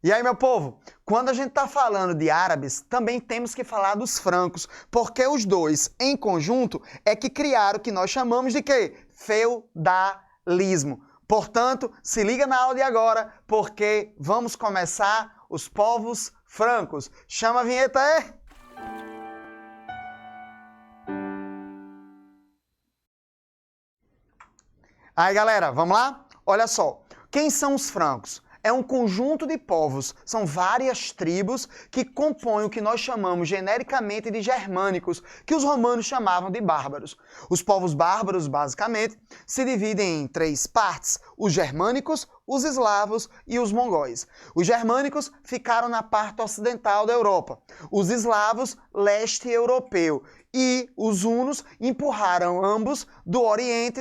E aí, meu povo, quando a gente está falando de árabes, também temos que falar dos francos, porque os dois, em conjunto, é que criaram o que nós chamamos de quê? Feudalismo. Portanto, se liga na aula de agora, porque vamos começar os povos francos. Chama a vinheta aí! Aí, galera, vamos lá? Olha só, quem são os francos? É um conjunto de povos, são várias tribos que compõem o que nós chamamos genericamente de germânicos, que os romanos chamavam de bárbaros. Os povos bárbaros, basicamente, se dividem em três partes: os germânicos, os eslavos e os mongóis. Os germânicos ficaram na parte ocidental da Europa, os eslavos, leste europeu, e os hunos empurraram ambos do Oriente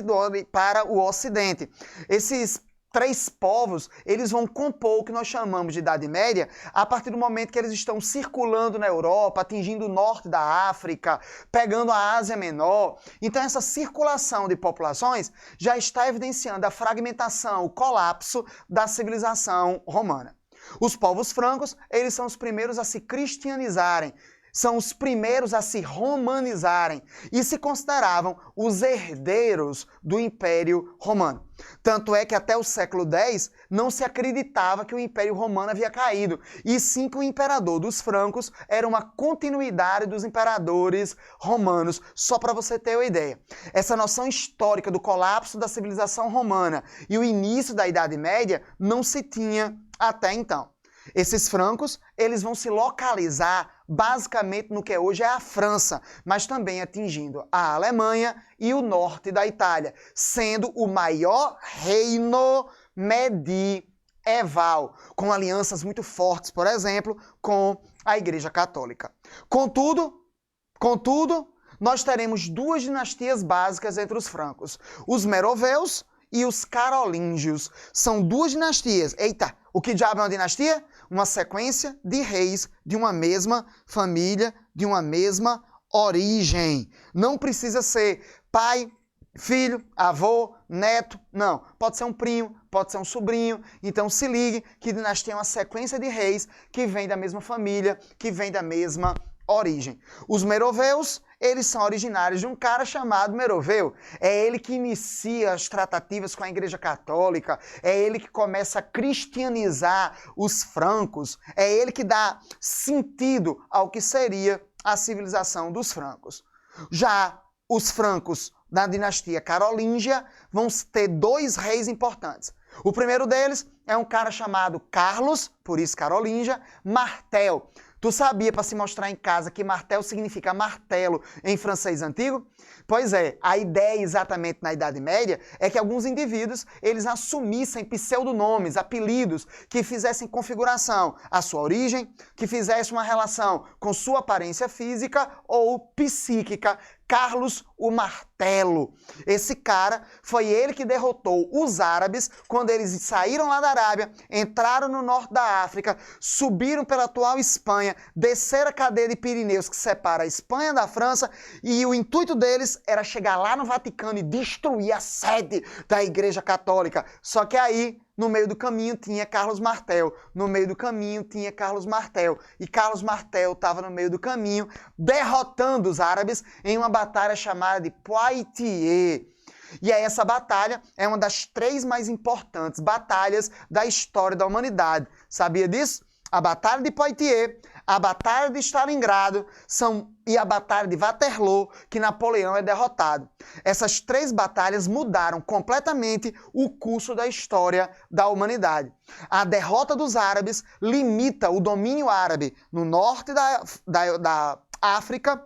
para o Ocidente. Esses três povos, eles vão compor o que nós chamamos de Idade Média a partir do momento que eles estão circulando na Europa, atingindo o norte da África, pegando a Ásia Menor. Então essa circulação de populações já está evidenciando a fragmentação, o colapso da civilização romana. Os povos francos, eles são os primeiros a se cristianizarem, são os primeiros a se romanizarem e se consideravam os herdeiros do Império Romano. Tanto é que até o século X não se acreditava que o Império Romano havia caído, e sim que o imperador dos francos era uma continuidade dos imperadores romanos, só para você ter uma ideia. Essa noção histórica do colapso da civilização romana e o início da Idade Média não se tinha até então. Esses francos, eles vão se localizar basicamente no que hoje é a França, mas também atingindo a Alemanha e o norte da Itália, sendo o maior reino medieval, com alianças muito fortes, por exemplo, com a Igreja Católica. Contudo, nós teremos duas dinastias básicas entre os francos: os meroveus e os carolíngios. São duas dinastias. Eita, o que diabo é uma dinastia? Uma sequência de reis de uma mesma família, de uma mesma origem. Não precisa ser pai, filho, avô, neto, não. Pode ser um primo, pode ser um sobrinho. Então se ligue que dinastia é uma sequência de reis que vem da mesma família, que vem da mesma origem. Os meroveus, eles são originários de um cara chamado Meroveu. É ele que inicia as tratativas com a Igreja Católica, é ele que começa a cristianizar os francos, é ele que dá sentido ao que seria a civilização dos francos. Já os francos da dinastia carolíngia vão ter dois reis importantes. O primeiro deles é um cara chamado Carlos, por isso Carolíngia, Martel. Tu sabia, para se mostrar em casa, que martel significa martelo em francês antigo? Pois é, a ideia exatamente na Idade Média é que alguns indivíduos eles assumissem pseudonomes, apelidos, que fizessem configuração à sua origem, que fizessem uma relação com sua aparência física ou psíquica. Carlos o Martelo. Esse cara foi ele que derrotou os árabes quando eles saíram lá da Arábia, entraram no norte da África, subiram pela atual Espanha, desceram a cadeia de Pirineus que separa a Espanha da França, e o intuito deles era chegar lá no Vaticano e destruir a sede da Igreja Católica. Só que aí, no meio do caminho tinha Carlos Martel, no meio do caminho tinha Carlos Martel, e Carlos Martel estava no meio do caminho derrotando os árabes em uma batalha chamada de Poitiers. E aí essa batalha é uma das três mais importantes batalhas da história da humanidade. Sabia disso? A Batalha de Poitiers, a Batalha de Stalingrado e a Batalha de Waterloo, que Napoleão é derrotado. Essas três batalhas mudaram completamente o curso da história da humanidade. A derrota dos árabes limita o domínio árabe no norte da África,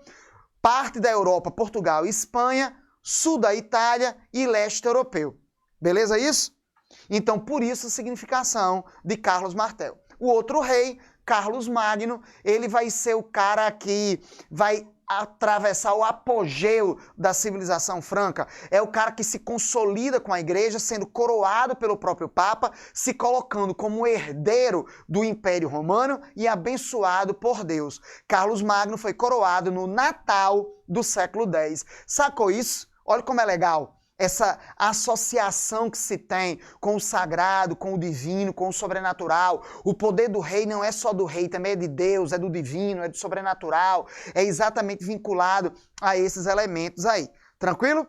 parte da Europa, Portugal e Espanha, sul da Itália e leste europeu. Beleza isso? Então, por isso a significação de Carlos Martel. O outro rei, Carlos Magno, ele vai ser o cara que vai atravessar o apogeu da civilização franca. É o cara que se consolida com a igreja, sendo coroado pelo próprio Papa, se colocando como herdeiro do Império Romano e abençoado por Deus. Carlos Magno foi coroado no Natal do século X. Sacou isso? Olha como é legal. essa associação que se tem com o sagrado, com o divino, com o sobrenatural. O poder do rei não é só do rei, também é de Deus, é do divino, é do sobrenatural. É exatamente vinculado a esses elementos aí. Tranquilo?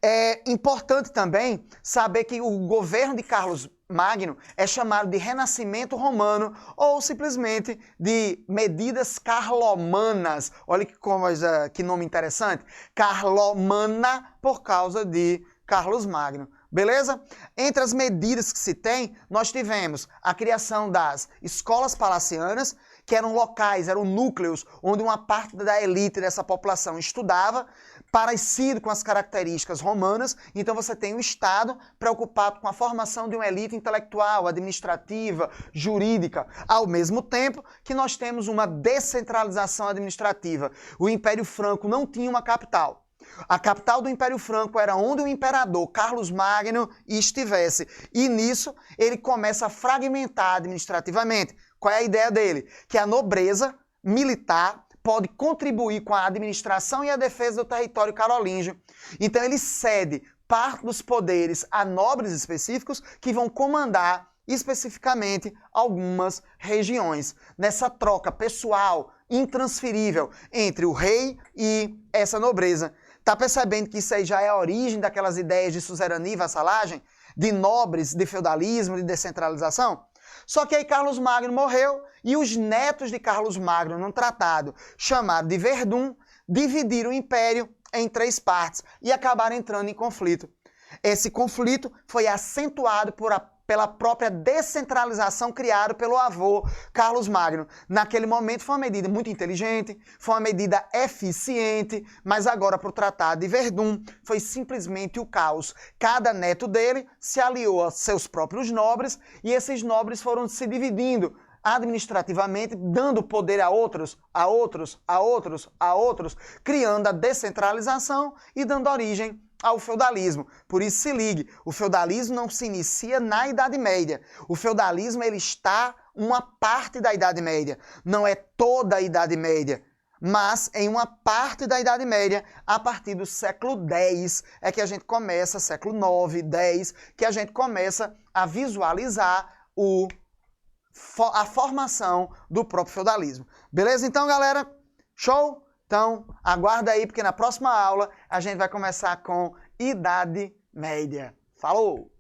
É importante também saber que o governo de Carlos Magno é chamado de Renascimento Romano ou simplesmente de medidas carlomanas. Olha que nome interessante. Carlomana por causa de Carlos Magno. Beleza? Entre as medidas que se tem, nós tivemos a criação das escolas palacianas, que eram locais, eram núcleos onde uma parte da elite dessa população estudava, parecido com as características romanas. Então você tem o Estado preocupado com a formação de uma elite intelectual, administrativa, jurídica, ao mesmo tempo que nós temos uma descentralização administrativa. O Império Franco não tinha uma capital. A capital do Império Franco era onde o imperador Carlos Magno estivesse. E nisso ele começa a fragmentar administrativamente. Qual é a ideia dele? Que a nobreza militar pode contribuir com a administração e a defesa do território carolíngio. Então ele cede parte dos poderes a nobres específicos que vão comandar especificamente algumas regiões. Nessa troca pessoal, intransferível entre o rei e essa nobreza. Tá percebendo que isso aí já é a origem daquelas ideias de suzerania e vassalagem? De nobres, de feudalismo, de descentralização? Só que aí Carlos Magno morreu e os netos de Carlos Magno, num tratado chamado de Verdun, dividiram o império em 3 partes e acabaram entrando em conflito. Esse conflito foi acentuado pela própria descentralização criada pelo avô Carlos Magno. Naquele momento foi uma medida muito inteligente, foi uma medida eficiente, mas agora para o Tratado de Verdun foi simplesmente o caos. Cada neto dele se aliou a seus próprios nobres e esses nobres foram se dividindo administrativamente, dando poder a outros, criando a descentralização e dando origem ao feudalismo. Por isso se ligue, o feudalismo não se inicia na Idade Média. O feudalismo ele está uma parte da Idade Média, não é toda a Idade Média, mas em uma parte da Idade Média, a partir do século X, é que a gente começa, século IX, X, que a gente começa a visualizar a formação do próprio feudalismo. Beleza? Então, galera, show? Então, aguarda aí, porque na próxima aula a gente vai começar com Idade Média. Falou!